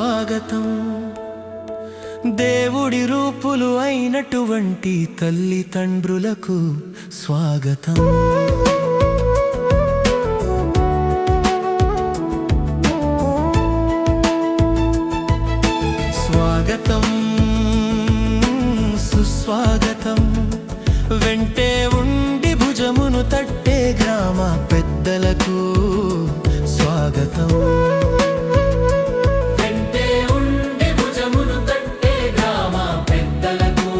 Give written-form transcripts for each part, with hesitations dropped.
స్వాగతం. దేవుడి రూపులు అయినటువంటి తల్లిదండ్రులకు స్వాగతం. స్వాగతం సుస్వాగతం. వెంటే ఉండి భుజమును తట్టే గ్రామ పెద్దలకు స్వాగతం. వెంటే ఉండి భుజమును తట్టే గ్రామ పెద్దలకు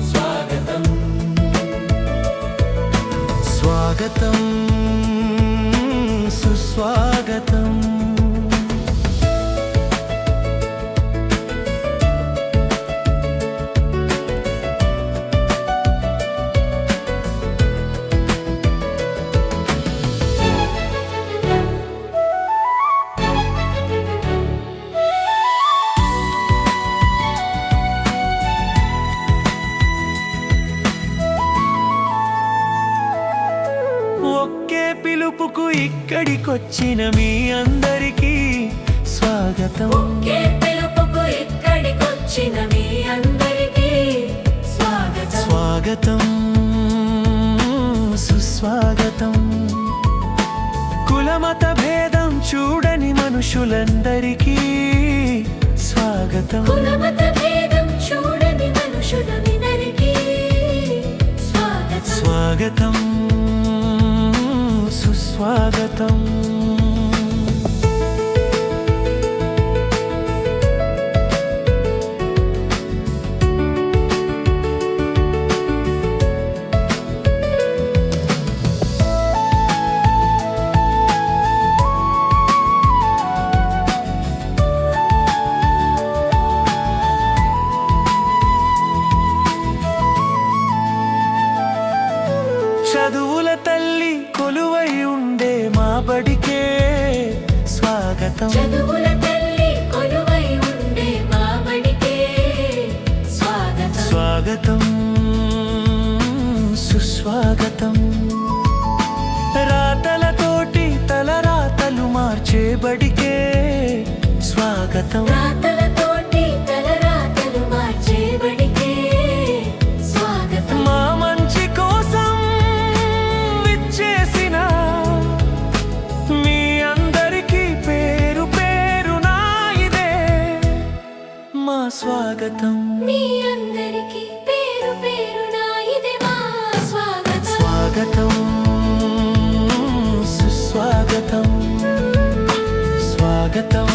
స్వాగతం. స్వాగతం సుస్వాగతం. ఒకే పిలుపుకు ఇక్కడికొచ్చిన మీ అందరికీ స్వాగతం. ఒకే పిలుపుకు ఇక్కడికొచ్చిన మీ అందరికీ స్వాగతం. స్వాగతం సుస్వాగతం. కులమత భేదం చూడని మనుషులందరికీ స్వాగతం. కులమత భేదం చూడని మనుషులందరికీ స్వాగతం. స్వాగతం సుస్వాగతం. చదువుల తల్లి కొలువై ఉండే మా బడికే స్వాగతం. చదువుల తల్లి కొలువై ఉండే మా బడికే స్వాగతం. స్వాగతం సుస్వాగతం. రాతలతోటి తలరాతలు మార్చే బడికే స్వాగతం. రాతలతోటి తలరాతలు మార్చే బడికే స్వాగతం. మా మంచి కోసం విచ్చేసిన మీ అందరికీ పేరు పేరునా ఇదే మా స్వాగతం. మీ అందరికీ పేరు పేరునా ఇదే మా స్వాగతం. స్వాగతం సుస్వాగతం. స్వాగతం